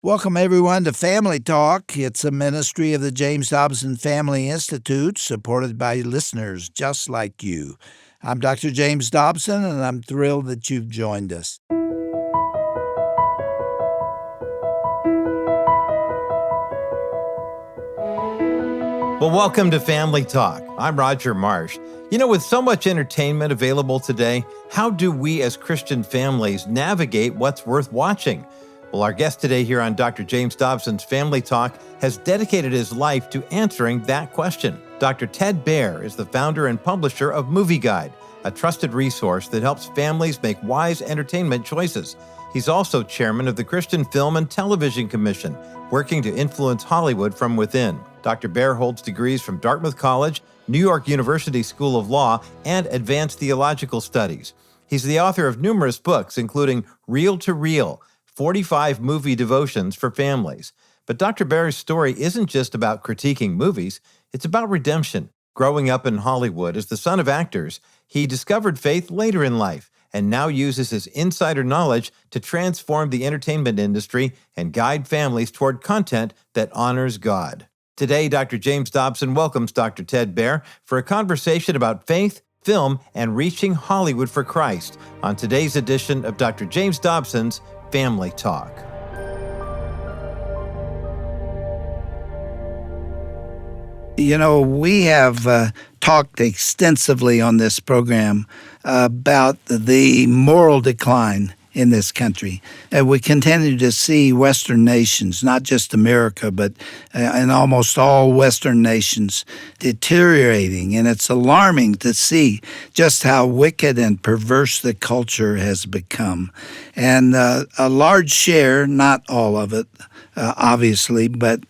Welcome, everyone, to Family Talk. It's a ministry of the James Dobson Family Institute, supported by listeners just like you. I'm Dr. James Dobson, and I'm thrilled that you've joined us. Well, welcome to Family Talk. I'm Roger Marsh. With so much entertainment available today, how do we as Christian families navigate what's worth watching? Well, our guest today here on Dr. James Dobson's Family Talk has dedicated his life to answering that question. Dr. Ted Baehr is the founder and publisher of Movieguide, a trusted resource that helps families make wise entertainment choices. He's also chairman of the Christian Film and Television Commission, working to influence Hollywood from within. Dr. Baehr holds degrees from Dartmouth College, New York University School of Law, and Advanced Theological Studies. He's the author of numerous books, including Reel to Reel, 45 movie devotions for families. But Dr. Baehr's story isn't just about critiquing movies, it's about redemption. Growing up in Hollywood as the son of actors, he discovered faith later in life and now uses his insider knowledge to transform the entertainment industry and guide families toward content that honors God. Today, Dr. James Dobson welcomes Dr. Ted Baehr for a conversation about faith, film, and reaching Hollywood for Christ on today's edition of Dr. James Dobson's Family Talk. We have talked extensively on this program about the moral decline in this country. We continue to see Western nations, not just America, but in almost all Western nations, deteriorating. And it's alarming to see just how wicked and perverse the culture has become. And a large share, not all of it, obviously, but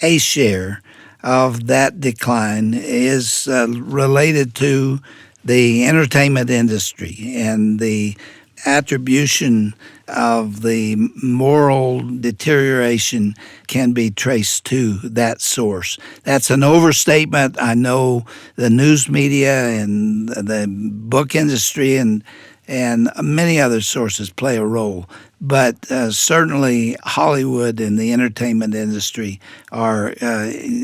a share of that decline is related to the entertainment industry, and the attribution of the moral deterioration can be traced to that source. That's an overstatement. I know the news media and the book industry and many other sources play a role. But certainly Hollywood and the entertainment industry are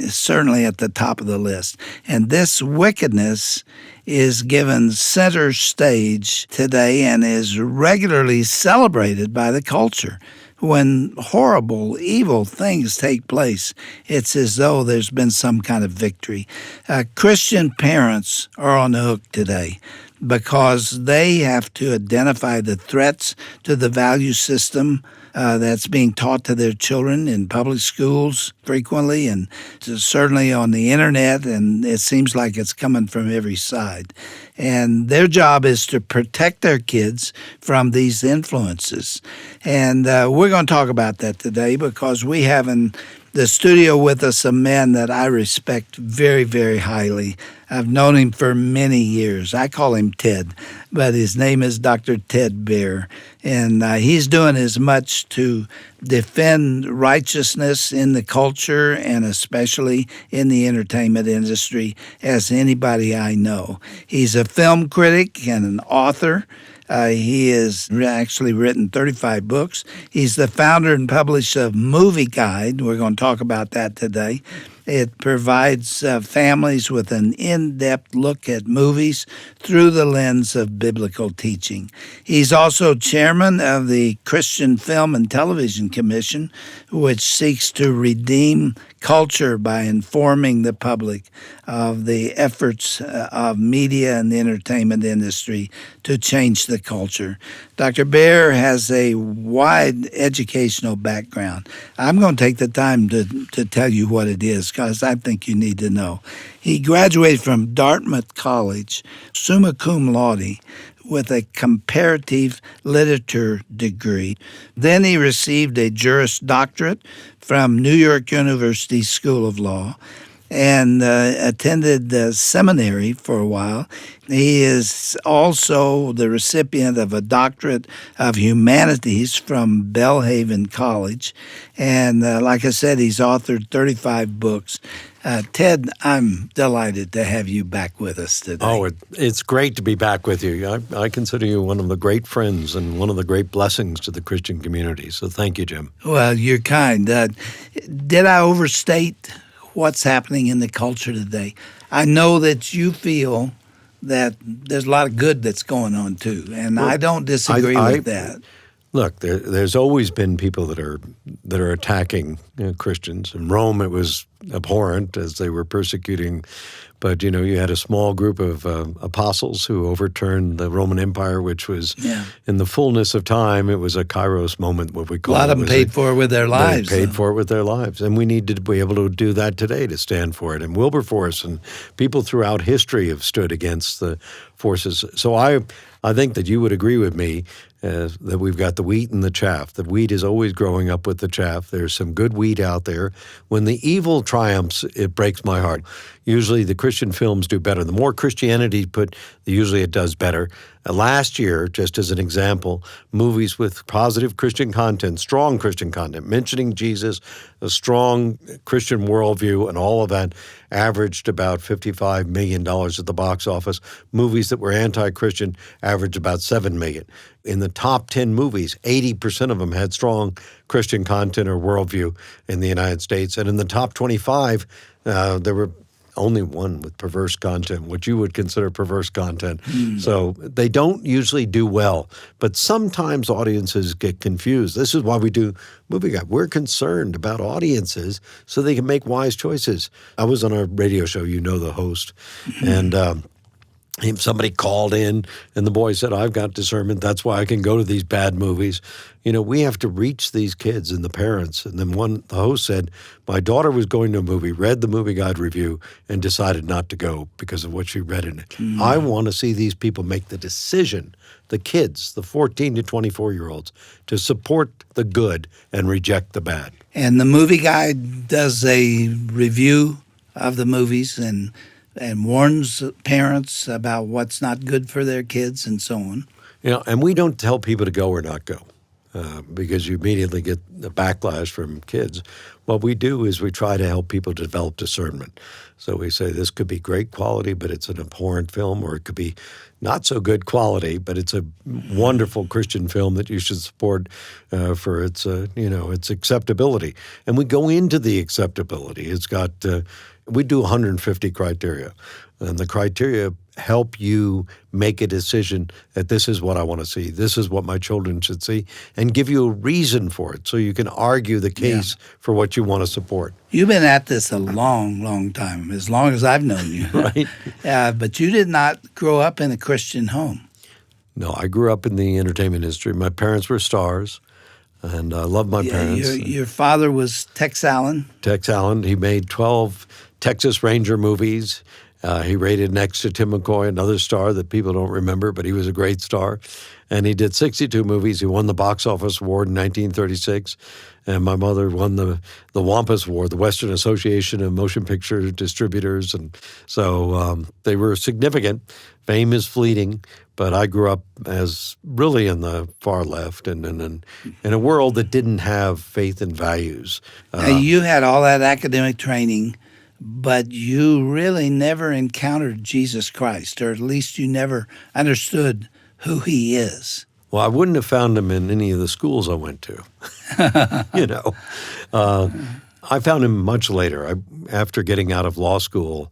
certainly at the top of the list. And this wickedness is given center stage today and is regularly celebrated by the culture. When horrible, evil things take place, it's as though there's been some kind of victory. Christian parents are on the hook today because they have to identify the threats to the value system that's being taught to their children in public schools frequently, and certainly on the internet, and it seems like it's coming from every side. And their job is to protect their kids from these influences. And we're going to talk about that today because we have in the studio with us a man that I respect very, very highly. I've known him for many years. I call him Ted, but his name is Dr. Ted Baehr. And he's doing as much to defend righteousness in the culture and especially in the entertainment industry as anybody I know. He's a film critic and an author. He has actually written 35 books. He's the founder and publisher of Movieguide. We're going to talk about that today. It provides families with an in-depth look at movies through the lens of biblical teaching. He's also chairman of the Christian Film and Television Commission, which seeks to redeem culture by informing the public of the efforts of media and the entertainment industry to change the culture. Dr. Baehr has a wide educational background. I'm going to take the time to tell you what it is because I think you need to know. He graduated from Dartmouth College, summa cum laude, with a comparative literature degree. Then he received a Juris Doctorate from New York University School of Law. and attended seminary for a while. He is also the recipient of a doctorate of humanities from Belhaven College. And like I said, he's authored 35 books. Ted, I'm delighted to have you back with us today. Oh, it's great to be back with you. I consider you one of the great friends and one of the great blessings to the Christian community. So thank you, Jim. Well, you're kind. Did I overstate what's happening in the culture today? I know that you feel that there's a lot of good that's going on too, and I don't disagree with that. Look, there's always been people that are attacking Christians. In Rome, it was abhorrent as they were persecuting. But, you had a small group of apostles who overturned the Roman Empire, which was, in the fullness of time, it was a kairos moment, what we call it. A lot of them paid for it with their lives. They paid for it with their lives. And we need to be able to do that today, to stand for it. And Wilberforce and people throughout history have stood against the forces. So I think that you would agree with me that we've got the wheat and the chaff. The wheat is always growing up with the chaff. There's some good wheat out there. When the evil triumphs, it breaks my heart. Usually the Christian films do better. The more Christianity put, usually it does better. Last year, just as an example, movies with positive Christian content, strong Christian content, mentioning Jesus, a strong Christian worldview, and all of that averaged about $55 million at the box office. Movies that were anti-Christian averaged about $7 million. In the top 10 movies, 80% of them had strong Christian content or worldview in the United States. And in the top 25, there were only one with perverse content, what you would consider perverse content. So they don't usually do well. But sometimes audiences get confused. This is why we do Movieguide. We're concerned about audiences so they can make wise choices. I was on a radio show, the host, and somebody called in, and the boy said, I've got discernment. That's why I can go to these bad movies. We have to reach these kids and the parents. And then the host said, my daughter was going to a movie, read the Movieguide review, and decided not to go because of what she read in it. I want to see these people make the decision, the kids, the 14 to 24-year-olds, to support the good and reject the bad. And the Movieguide does a review of the movies and warns parents about what's not good for their kids and so on. And we don't tell people to go or not go because you immediately get the backlash from kids. What we do is we try to help people develop discernment. So we say this could be great quality, but it's an abhorrent film, or it could be not so good quality, but it's a wonderful Christian film that you should support for its acceptability. And we go into the acceptability. It's got we do 150 criteria, and the criteria help you make a decision that this is what I want to see, this is what my children should see, and give you a reason for it so you can argue the case for what you want to support. You've been at this a long, long time, as long as I've known you. Right. But you did not grow up in a Christian home. No, I grew up in the entertainment industry. My parents were stars, and I love my parents. Your father was Tex Allen. Tex Allen. He made 12 Texas Ranger movies. He rated next to Tim McCoy, another star that people don't remember, but he was a great star. And he did 62 movies. He won the box office award in 1936. And my mother won the Wampus Award, the Western Association of Motion Picture Distributors. And so they were significant. Fame is fleeting. But I grew up as really in the far left and in a world that didn't have faith and values. Now, you had all that academic training, but you really never encountered Jesus Christ, or at least you never understood who he is. Well, I wouldn't have found him in any of the schools I went to. I found him much later. After getting out of law school,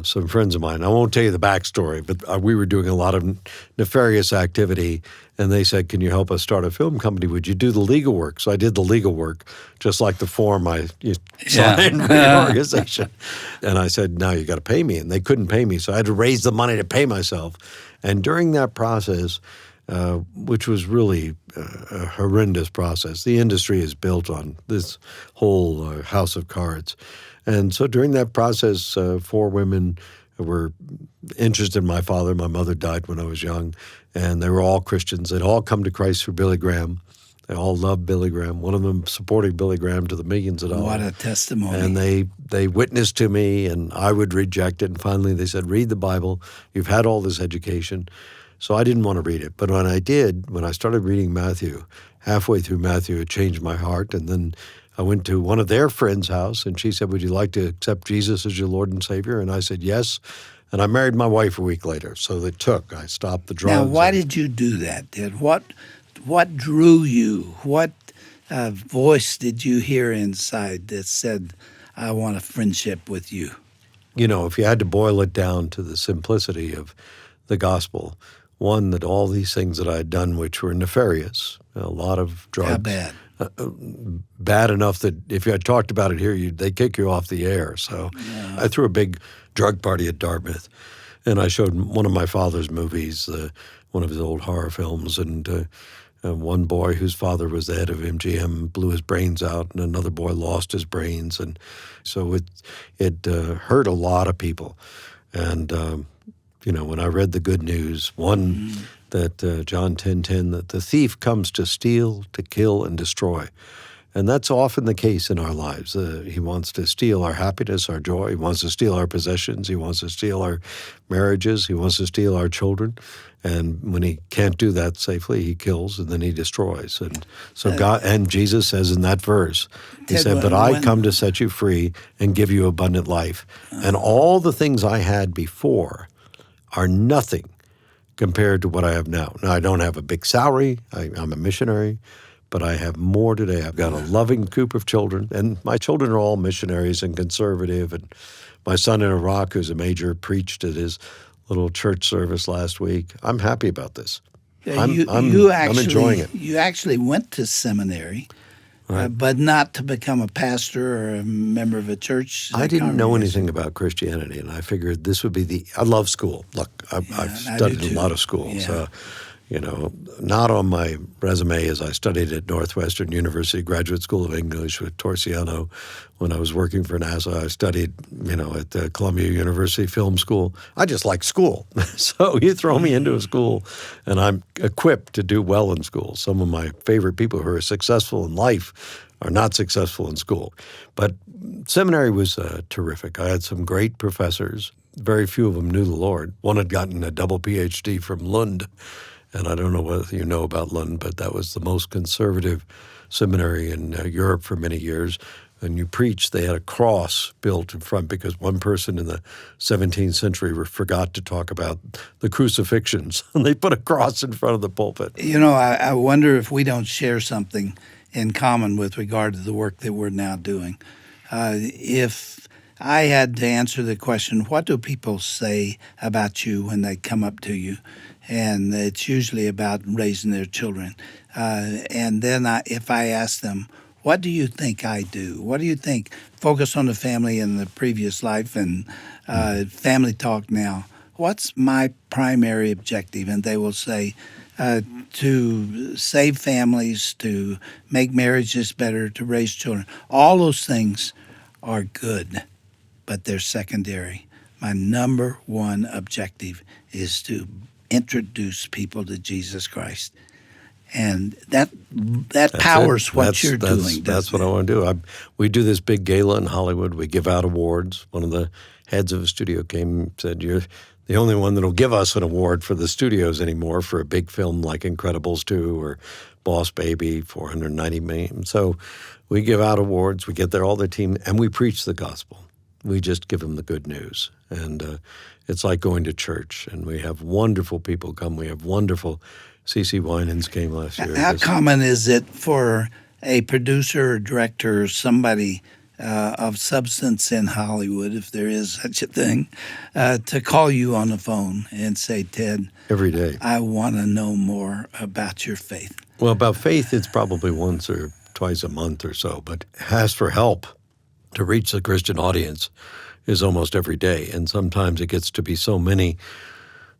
some friends of mine, I won't tell you the backstory, but we were doing a lot of nefarious activity, and they said, can you help us start a film company? Would you do the legal work? So I did the legal work, just like the form you signed for your organization. And I said, now you got to pay me. And they couldn't pay me, so I had to raise the money to pay myself. And during that process, which was really a horrendous process, the industry is built on this whole house of cards. And so during that process, 4 women were interested in my father. My mother died when I was young, and they were all Christians. They'd all come to Christ through Billy Graham. They all loved Billy Graham. One of them supporting Billy Graham to the millions of dollars. What a testimony. And they witnessed to me, and I would reject it. And finally they said, read the Bible. You've had all this education. So I didn't want to read it. But when I did, when I started reading Matthew, halfway through Matthew, it changed my heart. And then I went to one of their friends' house, and she said, would you like to accept Jesus as your Lord and Savior? And I said, yes. And I married my wife a week later. So it took. I stopped the drugs. Now, why did you do that, Ted? What drew you? What voice did you hear inside that said, I want a friendship with you? You know, if you had to boil it down to the simplicity of the gospel, one, that all these things that I had done which were nefarious, a lot of drugs. How bad? Bad enough that if you had talked about it here, they'd kick you off the air. So I threw a big drug party at Dartmouth, and I showed one of my father's movies, one of his old horror films, and one boy whose father was the head of MGM blew his brains out, and another boy lost his brains. And so it hurt a lot of people. And, you know, when I read the good news, one, that John 10:10, that the thief comes to steal, to kill, and destroy. And that's often the case in our lives. He wants to steal our happiness, our joy. He wants to steal our possessions. He wants to steal our marriages. He wants to steal our children. And when he can't do that safely, he kills and then he destroys. And so God and Jesus says in that verse, he said, but I come to set you free and give you abundant life. And all the things I had before are nothing compared to what I have now. Now, I don't have a big salary. I'm a missionary. But I have more today. I've got a loving group of children, and my children are all missionaries and conservative. And my son in Iraq, who's a major, preached at his little church service last week. I'm happy about this. I'm enjoying it. You actually went to seminary, right. But not to become a pastor or a member of a church. I didn't know anything about Christianity, and I figured this would be I love school. Look, I've studied a lot of schools. Yeah. You know, not on my resume as I studied at Northwestern University Graduate School of English with Torsiano. When I was working for NASA, I studied, you know, at the Columbia University Film School. I just like school. So you throw me into a school, and I'm equipped to do well in school. Some of my favorite people who are successful in life are not successful in school. But seminary was terrific. I had some great professors. Very few of them knew the Lord. One had gotten a double PhD from Lund. And I don't know whether you know about Lund, but that was the most conservative seminary in Europe for many years. And you preached, they had a cross built in front because one person in the 17th century forgot to talk about the crucifixions. And they put a cross in front of the pulpit. You know, I wonder if we don't share something in common with regard to the work that we're now doing. If I had to answer the question, what do people say about you when they come up to you? And it's usually about raising their children. And then if I ask them, what do you think I do? What do you think? Focus on the family in the previous life and family talk now. What's my primary objective? And they will say, to save families, to make marriages better, to raise children. All those things are good, but they're secondary. My number one objective is to introduce people to Jesus Christ. And that powers what you're doing. That's what I want to do. We do this big gala in Hollywood. We give out awards. One of the heads of a studio came and said, you're the only one that'll give us an award for the studios anymore for a big film like Incredibles 2 or Boss Baby, $490 million. So we give out awards. We get there, all the team, and we preach the gospel. We just give them the good news. And it's like going to church. And we have wonderful people come. We have wonderful C.C. Winans came last year. How common is it for a producer or director or somebody of substance in Hollywood, if there is such a thing, to call you on the phone and say, Ted, every day, I want to know more about your faith? Well, about faith, it's probably once or twice a month or so, but ask for help to reach the Christian audience is almost every day. And sometimes it gets to be so many.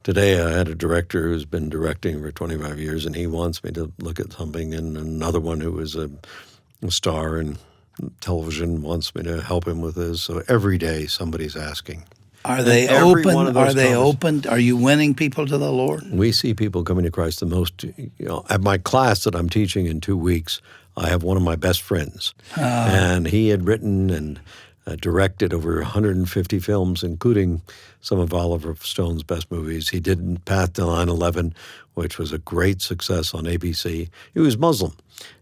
Today I had a director who's been directing for 25 years, and he wants me to look at something, and another one who is a star in television wants me to help him with this. So every day somebody's asking. Are And they every open? one of those Are they convers- open? Are you winning people to the Lord? We see people coming to Christ the most. At my class that I'm teaching in 2 weeks, I have one of my best friends. And he had written and directed over 150 films, including some of Oliver Stone's best movies. He did Path to 9/11, which was a great success on ABC. He was Muslim.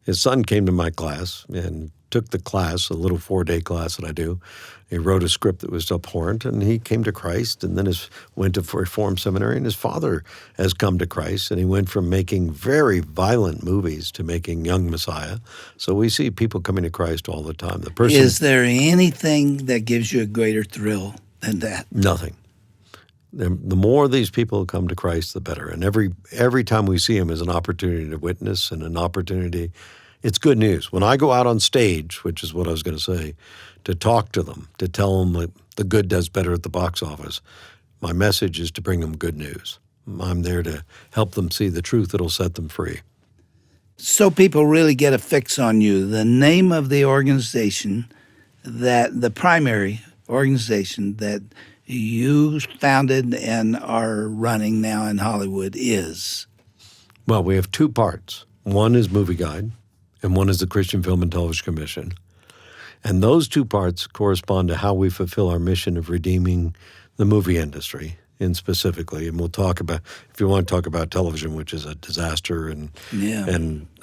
His son came to my class and took the class, a little 4-day class that I do. He wrote a script that was abhorrent, and he came to Christ, and then went to Reform Seminary, and his father has come to Christ, and he went from making very violent movies to making Young Messiah. So we see people coming to Christ all the time. The person Is there anything that gives you a greater thrill than that? Nothing. The more these people come to Christ, the better. And every time we see them is an opportunity to witness and an opportunity. It's good news. When I go out on stage, which is what I was going to say, to talk to them, to tell them that the good does better at the box office, my message is to bring them good news. I'm there to help them see the truth that'll set them free. So people really get a fix on you. The name of the organization, the primary organization that you founded and are running now in Hollywood is? Well, we have 2 parts. One is Movieguide, and one is the Christian Film and Television Commission. And those 2 parts correspond to how we fulfill our mission of redeeming the movie industry, and specifically, and we'll talk about, if you want to talk about television, which is a disaster, and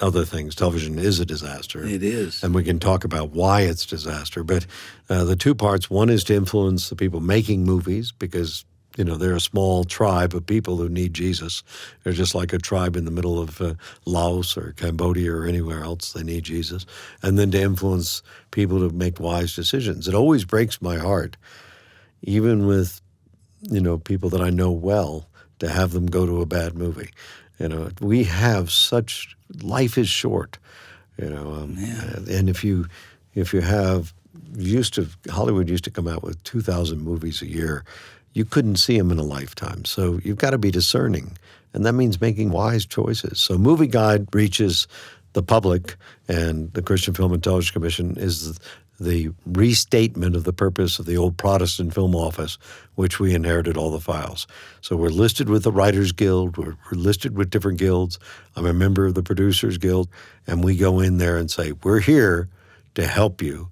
other things. Television is a disaster. It is. And we can talk about why it's a disaster. But the 2 parts, one is to influence the people making movies, because they're a small tribe of people who need Jesus. They're just like a tribe in the middle of Laos or Cambodia or anywhere else. They need Jesus. And then to influence people to make wise decisions. It always breaks my heart, even with people that I know well, to have them go to a bad movie. We have such, life is short. And if you have, Hollywood used to come out with 2,000 movies a year. You couldn't see them in a lifetime. So you've got to be discerning, and that means making wise choices. So Movieguide reaches the public, and the Christian Film and Television Commission is the restatement of the purpose of the old Protestant Film Office, which we inherited all the files. So we're listed with the Writers Guild. We're listed with different guilds. I'm a member of the Producers Guild, and we go in there and say, we're here to help you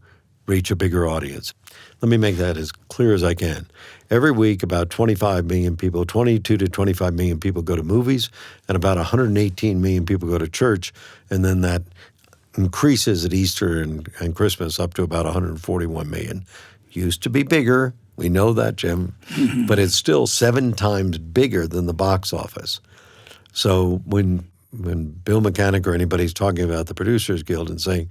reach a bigger audience. Let me make that as clear as I can. Every week, about 25 million people, 22 to 25 million people go to movies, and about 118 million people go to church, and then that increases at Easter and Christmas up to about 141 million. Used to be bigger. We know that, Jim. But it's still 7 times bigger than the box office. So when Bill Mechanic or anybody's talking about the Producers Guild and saying,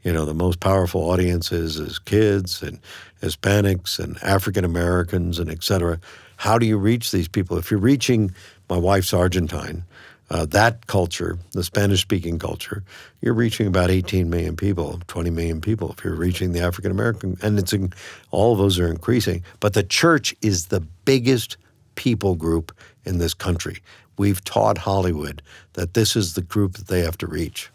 the most powerful audiences is kids and Hispanics and African Americans and et cetera. How do you reach these people? If you're reaching, my wife's Argentine, that culture, the Spanish-speaking culture, you're reaching about 18 million people, 20 million people. If you're reaching the African American, and all of those are increasing. But the church is the biggest people group in this country. We've taught Hollywood that this is the group that they have to reach.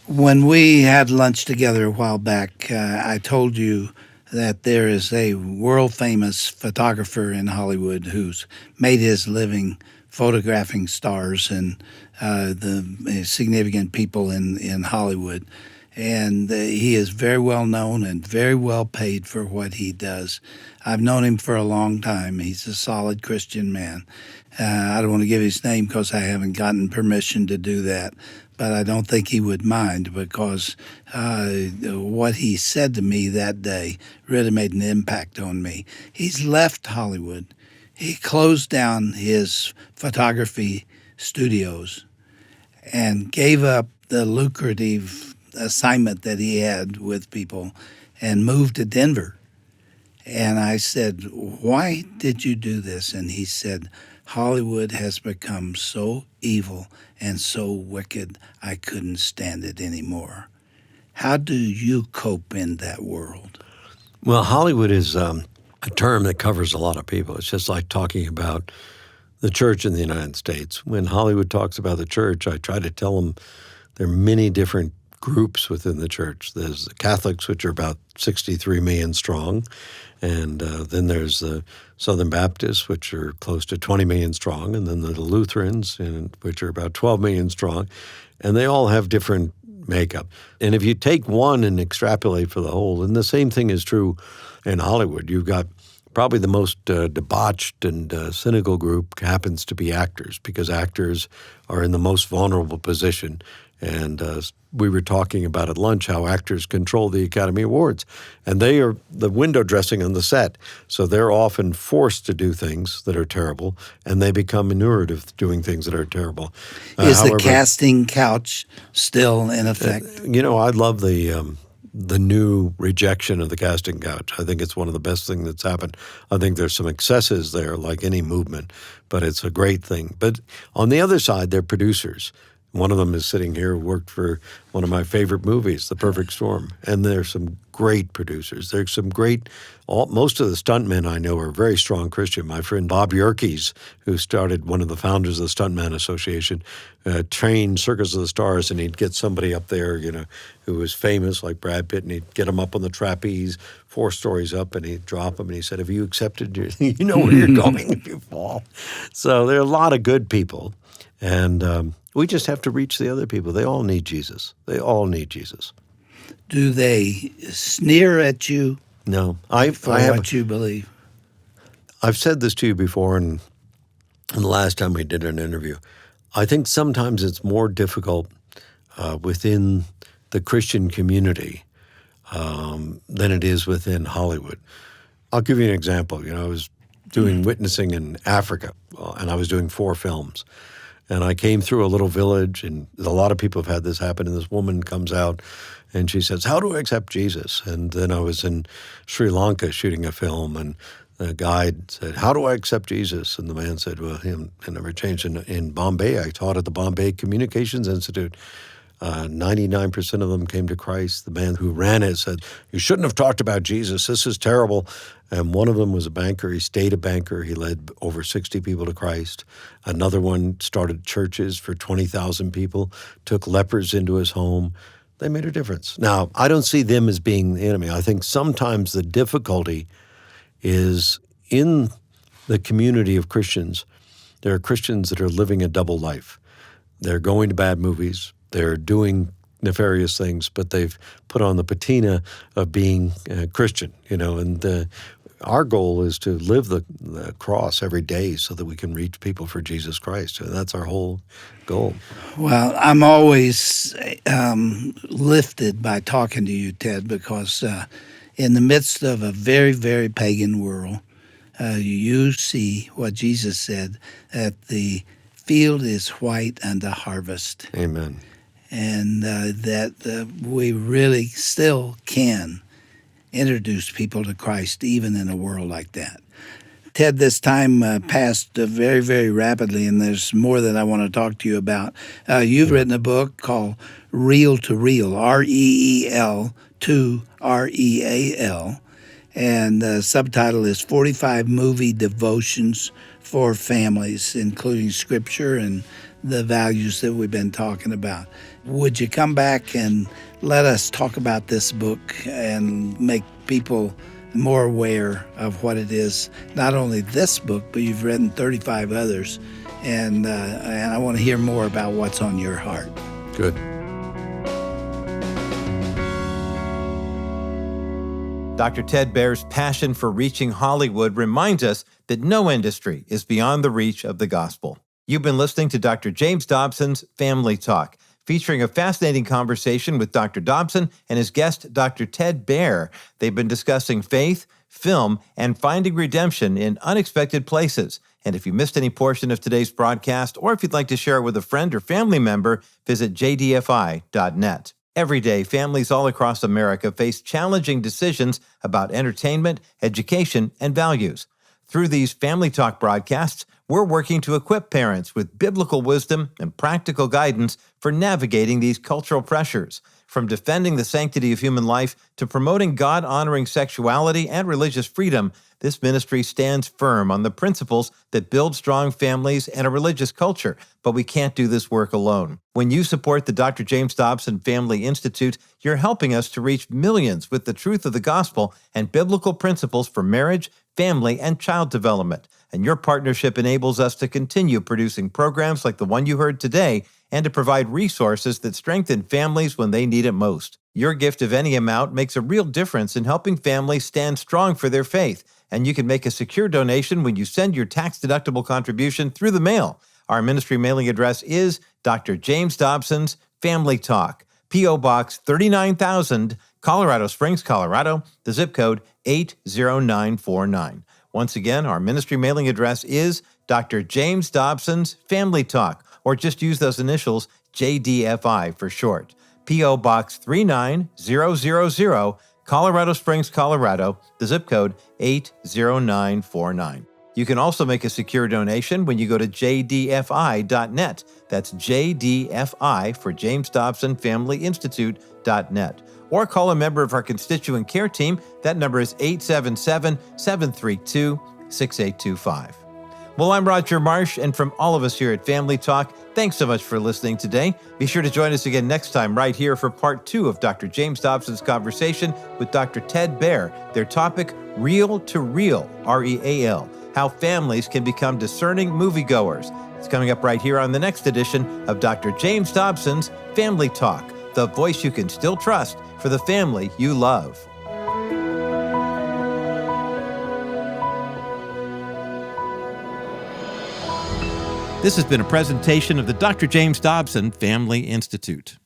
When we had lunch together a while back, I told you that there is a world-famous photographer in Hollywood who's made his living photographing stars and the significant people in Hollywood. And he is very well known and very well paid for what he does. I've known him for a long time. He's a solid Christian man. I don't want to give his name because I haven't gotten permission to do that. But I don't think he would mind, because what he said to me that day really made an impact on me. He's left Hollywood. He closed down his photography studios and gave up the lucrative assignment that he had with people and moved to Denver. And I said, why did you do this? And he said, Hollywood has become so evil and so wicked, I couldn't stand it anymore. How do you cope in that world? Well, Hollywood is a term that covers a lot of people. It's just like talking about the church in the United States. When Hollywood talks about the church, I try to tell them there are many different groups within the church. There's the Catholics, which are about 63 million strong, and then there's the Southern Baptists, which are close to 20 million strong, and then the Lutherans, which are about 12 million strong, and they all have different makeup. And if you take one and extrapolate for the whole, and the same thing is true in Hollywood, you've got probably the most debauched and cynical group happens to be actors, because actors are in the most vulnerable position. And we were talking about at lunch how actors control the Academy Awards, and they are the window dressing on the set. So they're often forced to do things that are terrible, and they become inured of doing things that are terrible. Is the casting couch still in effect? I love the new rejection of the casting couch. I think it's one of the best things that's happened. I think there's some excesses there, like any movement, but it's a great thing. But on the other side, they're producers. One of them is sitting here, worked for one of my favorite movies, The Perfect Storm. And there's some great producers. There's some most of the stuntmen I know are very strong Christian. My friend Bob Yerkes, who started one of the founders of the Stuntman Association, trained Circus of the Stars, and he'd get somebody up there, who was famous, like Brad Pitt, and he'd get him up on the trapeze, 4 stories up, and he'd drop him, and he said, have you accepted you know where you're going if you fall. So there are a lot of good people, and we just have to reach the other people. They all need Jesus. They all need Jesus. Do they sneer at you? No. What you believe? I've said this to you before, and the last time we did an interview. I think sometimes it's more difficult within the Christian community than it is within Hollywood. I'll give you an example. I was doing witnessing in Africa, and I was doing 4 films. And I came through a little village, and a lot of people have had this happen, and this woman comes out, and she says, how do I accept Jesus? And then I was in Sri Lanka shooting a film, and the guide said, how do I accept Jesus? And the man said, well, it never changed. In Bombay, I taught at the Bombay Communications Institute. 99% of them came to Christ. The man who ran it said, you shouldn't have talked about Jesus. This is terrible. And one of them was a banker. He stayed a banker. He led over 60 people to Christ. Another one started churches for 20,000 people, took lepers into his home. They made a difference. Now, I don't see them as being the enemy. I think sometimes the difficulty is in the community of Christians. There are Christians that are living a double life. They're going to bad movies. They're doing nefarious things, but they've put on the patina of being Christian, and our goal is to live the cross every day so that we can reach people for Jesus Christ. And that's our whole goal. Well, I'm always lifted by talking to you, Ted, because in the midst of a very, very pagan world, you see what Jesus said, that the field is white unto harvest. Amen. And that we really still can introduce people to Christ even in a world like that. Ted, this time passed very, very rapidly, and there's more that I want to talk to you about. You've written a book called Reel to Real, R-E-E-L to R-E-A-L, and the subtitle is 45 Movie Devotions for Families, including Scripture and the values that we've been talking about. Would you come back and let us talk about this book and make people more aware of what it is? Not only this book, but you've written 35 others, and I want to hear more about what's on your heart. Good. Dr. Ted Baehr's passion for reaching Hollywood reminds us that no industry is beyond the reach of the gospel. You've been listening to Dr. James Dobson's Family Talk, featuring a fascinating conversation with Dr. Dobson and his guest, Dr. Ted Baehr. They've been discussing faith, film, and finding redemption in unexpected places. And if you missed any portion of today's broadcast, or if you'd like to share it with a friend or family member, visit jdfi.net. Every day, families all across America face challenging decisions about entertainment, education, and values. Through these Family Talk broadcasts, we're working to equip parents with biblical wisdom and practical guidance for navigating these cultural pressures. From defending the sanctity of human life to promoting God-honoring sexuality and religious freedom, this ministry stands firm on the principles that build strong families and a religious culture, but we can't do this work alone. When you support the Dr. James Dobson Family Institute, you're helping us to reach millions with the truth of the gospel and biblical principles for marriage, family, and child development. And your partnership enables us to continue producing programs like the one you heard today and to provide resources that strengthen families when they need it most. Your gift of any amount makes a real difference in helping families stand strong for their faith, and you can make a secure donation when you send your tax-deductible contribution through the mail. Our ministry mailing address is Dr. James Dobson's Family Talk, P.O. Box 39,000, Colorado Springs, Colorado, the zip code 80949. Once again, our ministry mailing address is Dr. James Dobson's Family Talk, or just use those initials, JDFI for short. P.O. Box 39000, Colorado Springs, Colorado, the zip code 80949. You can also make a secure donation when you go to jdfi.net. That's JDFI for James Dobson Family Institute.net. Or call a member of our constituent care team. That number is 877-732-6825. Well, I'm Roger Marsh, and from all of us here at Family Talk, thanks so much for listening today. Be sure to join us again next time right here for part 2 of Dr. James Dobson's conversation with Dr. Ted Baehr. Their topic, Real to Real, R-E-A-L, how families can become discerning moviegoers. It's coming up right here on the next edition of Dr. James Dobson's Family Talk, the voice you can still trust for the family you love. This has been a presentation of the Dr. James Dobson Family Institute.